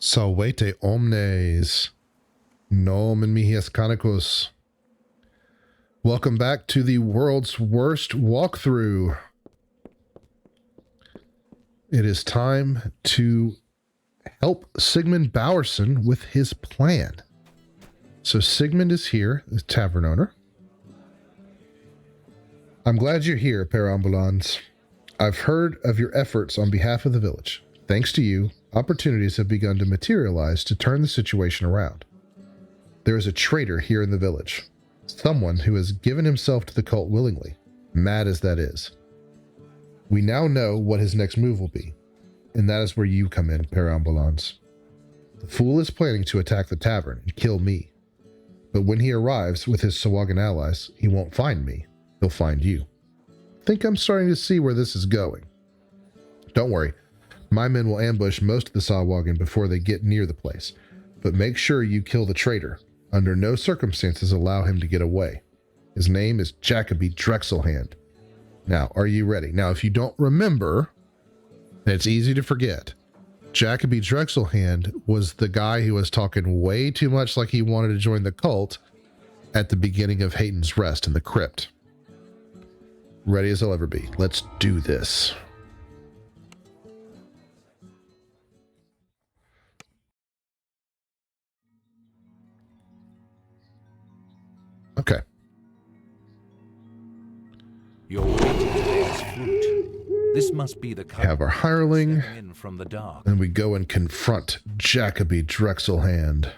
Salvete omnes, nomen mihies canicus. Welcome back to the world's worst walkthrough. It is time to help Sigmund Bowerson with his plan. So Sigmund is here, the tavern owner. I'm glad you're here, Perambulans. I've heard of your efforts on behalf of the village. Thanks to you, opportunities have begun to materialize to turn the situation around. There is a traitor here in the village. Someone who has given himself to the cult willingly, mad as that is. We now know what his next move will be, and that is where you come in, Perambulans. The fool is planning to attack the tavern and kill me. But when he arrives with his Sahuagin allies, he won't find me. He'll find you. I think I'm starting to see where this is going. Don't worry. My men will ambush most of the Sahuagin before they get near the place. But make sure you kill the traitor. Under no circumstances allow him to get away. His name is Jacoby Drexelhand. Now, are you ready? Now, if you don't remember, it's easy to forget. Jacoby Drexelhand was the guy who was talking way too much like he wanted to join the cult at the beginning of Hayden's Rest in the crypt. Ready as I'll ever be. Let's do this. Okay. Your waiting bears fruit. This must be the have our hireling, in from the dark. and we go and confront Jacoby Drexelhand.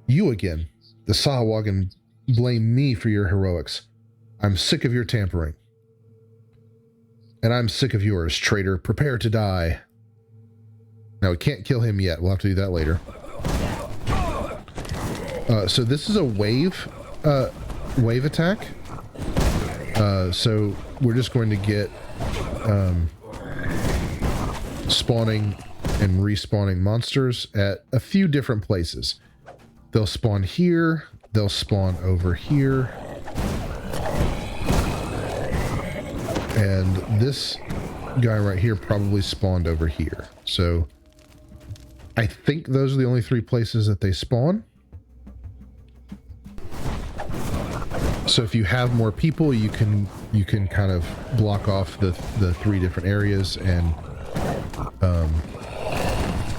You again. The Sahuagin blame me for your heroics. I'm sick of your tampering. And I'm sick of yours, traitor. Prepare to die. Now, we can't kill him yet. We'll have to do that later. So this is a wave attack. So we're just going to get spawning and respawning monsters at a few different places. They'll spawn here. They'll spawn over here. And this guy right here probably spawned over here. So I think those are the only three places that they spawn. So if you have more people, you can kind of block off the three different areas and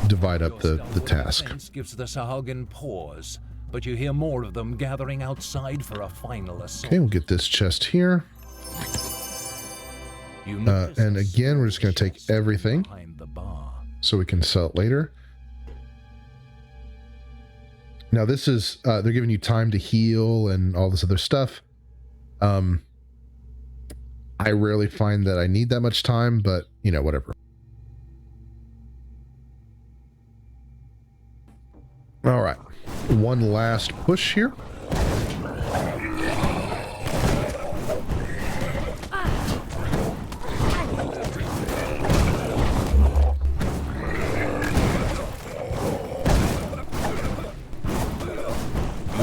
divide up the task. Gives the Sahuagin pause, but you hear more of them gathering outside for a final assault. Okay, we'll get this chest here. And again, we're just going to take everything so we can sell it later. Now this is, they're giving you time to heal and all this other stuff. I rarely find that I need that much time, but, you know, whatever. All right. One last push here.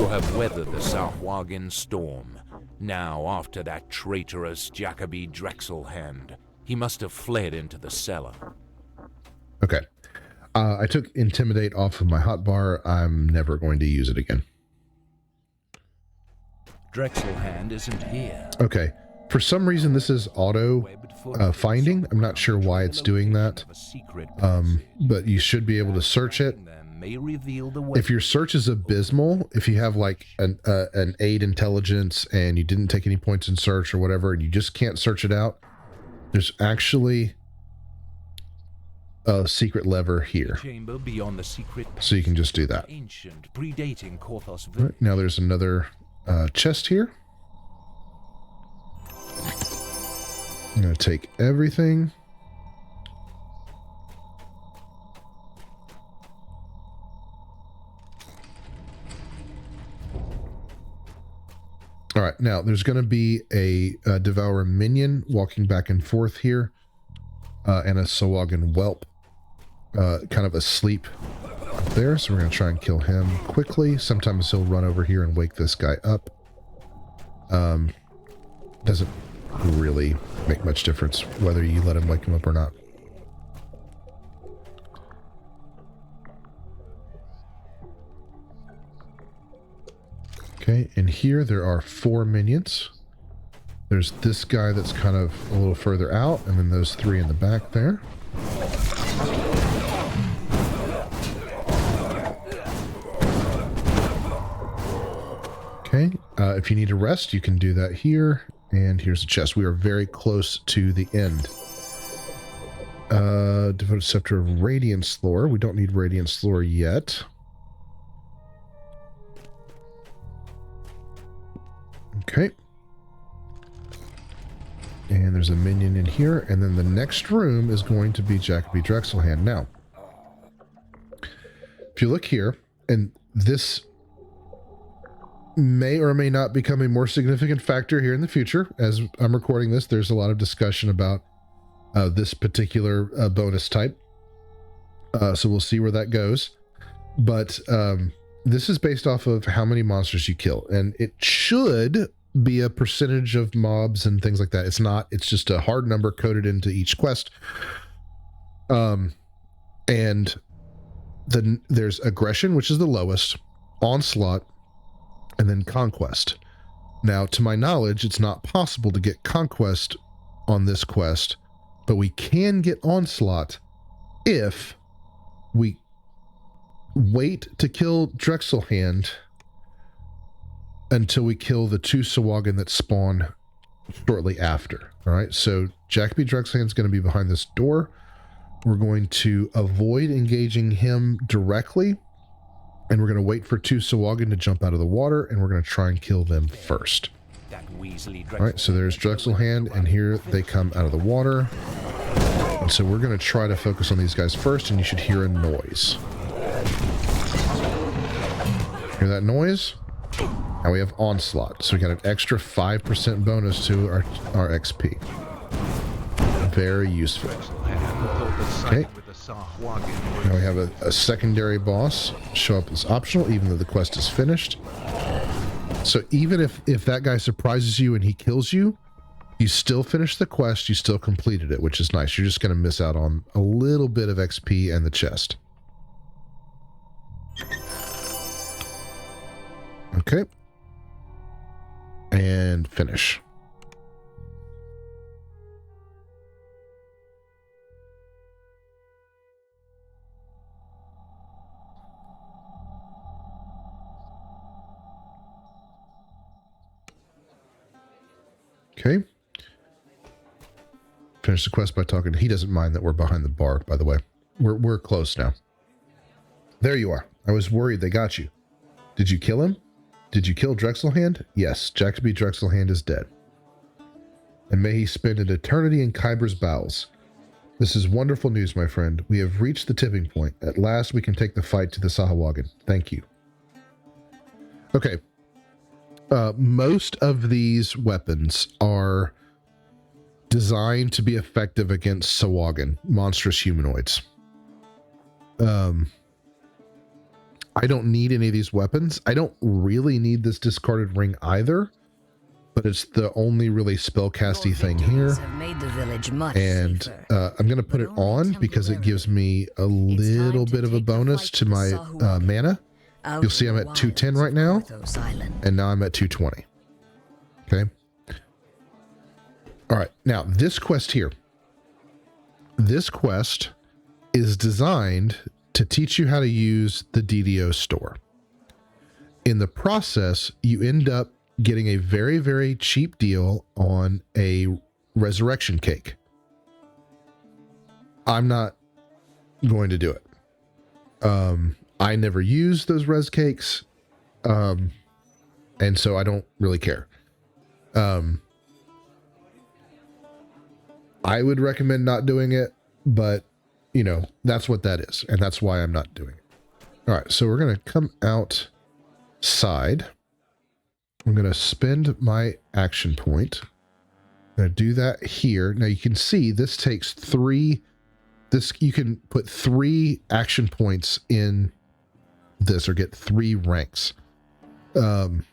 Have weathered the Sahuagin storm. Now, after that traitorous Jacoby Drexelhand, he must have fled into the cellar. Okay. I took Intimidate off of my hotbar. I'm never going to use it again. Drexelhand isn't here. Okay. For some reason, this is auto finding. I'm not sure why it's doing that. But you should be able to search it. If your search is abysmal, if you have like an 8 intelligence and you didn't take any points in search or whatever, and you just can't search it out, there's actually a secret lever here. Chamber beyond the secret So you can just do that. ancient, predating Korthos. Right, now there's another chest here. I'm going to take everything. All right, now there's going to be a Devourer minion walking back and forth here, and a Sahuagin whelp kind of asleep up there. So we're going to try and kill him quickly. Sometimes he'll run over here and wake this guy up. Doesn't really make much difference whether you let him wake him up or not. Okay, and here there are 4 minions. There's this guy that's kind of a little further out, and then those 3 in the back there. Okay, if you need to rest, you can do that here. And here's the chest. We are very close to the end. Devoted Scepter of Radiance Lore. We don't need Radiance Lore yet. Okay. And there's a minion in here. And then the next room is going to be Jacoby Drexelhand. Now, if you look here, and this may or may not become a more significant factor here in the future. As I'm recording this, there's a lot of discussion about this particular bonus type. So we'll see where that goes. But this is based off of how many monsters you kill. And it should be a percentage of mobs and things like that. It's not. It's just a hard number coded into each quest. And then there's Aggression, which is the lowest, Onslaught, and then Conquest. Now, to my knowledge, it's not possible to get Conquest on this quest, but we can get Onslaught if we wait to kill Drexelhand until we kill the 2 Sahuagin that spawn shortly after. All right, so Jacoby Drexelhand's going to be behind this door. We're going to avoid engaging him directly, and we're going to wait for 2 Sahuagin to jump out of the water, and we're going to try and kill them first. All right, so there's Drexelhand, and here they come out of the water. And so we're going to try to focus on these guys first, and you should hear a noise. Hear that noise? Now we have Onslaught, so we got an extra 5% bonus to our XP. Very useful. Okay. Now we have a secondary boss show up as optional, even though the quest is finished. So even if that guy surprises you and he kills you, you still finished the quest, you still completed it, which is nice. You're just going to miss out on a little bit of XP and the chest. Okay. And finish. Okay. Finish the quest by talking. He doesn't mind that we're behind the bar, by the way. We're close now. There you are. I was worried they got you. Did you kill him? Did you kill Drexelhand? Yes, Jacoby Drexelhand is dead. And may he spend an eternity in Kyber's bowels. This is wonderful news, my friend. We have reached the tipping point. At last, we can take the fight to the Sahuagin. Thank you. Okay. Most of these weapons are designed to be effective against Sahuagin, monstrous humanoids. I don't need any of these weapons. I don't really need this discarded ring either, but it's the only really spellcasty thing here. And I'm going to put it on because it gives me a little bit of a bonus to my mana. You'll see I'm at 210 right now, and now I'm at 220. Okay. All right. Now, this quest here. This quest is designed to teach you how to use the DDO store. In the process, you end up getting a very, very cheap deal on a resurrection cake. I'm not going to do it. I never use those res cakes, and so I don't really care. I would recommend not doing it, but you know, that's what that is, and that's why I'm not doing it. All right, so we're going to come outside. I'm going to spend my action point. I'm going to do that here. Now you can see this takes 3. This, you can put 3 action points in this or get 3 ranks. And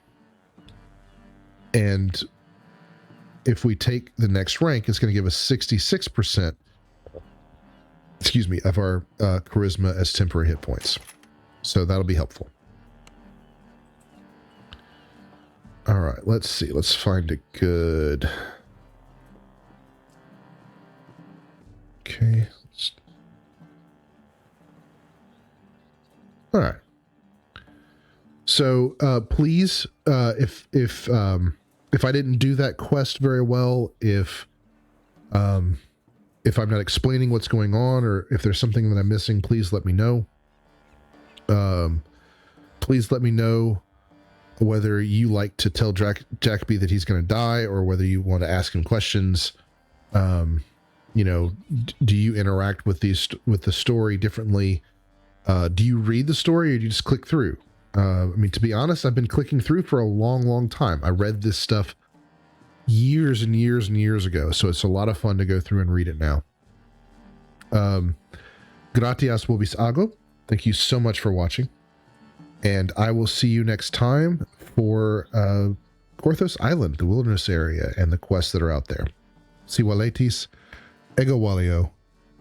if we take the next rank, it's going to give us 66%, of our charisma as temporary hit points. So that'll be helpful. right, let's see. Let's find a good... Okay. All right. So please, if I didn't do that quest very well, if I'm not explaining what's going on, or if there's something that I'm missing, please let me know. Please let me know whether you like to tell Jacoby that he's going to die, or whether you want to ask him questions. You know, do you interact with the story differently? Do you read the story, or do you just click through? I mean, to be honest, I've been clicking through for a long, long time. I read this stuff years and years and years ago, so it's a lot of fun to go through and read it now. Gratias vobis ago. Thank you so much for watching, and I will see you next time for Korthos Island, the wilderness area, and the quests that are out there. Si waletis, ego walio,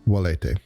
walete.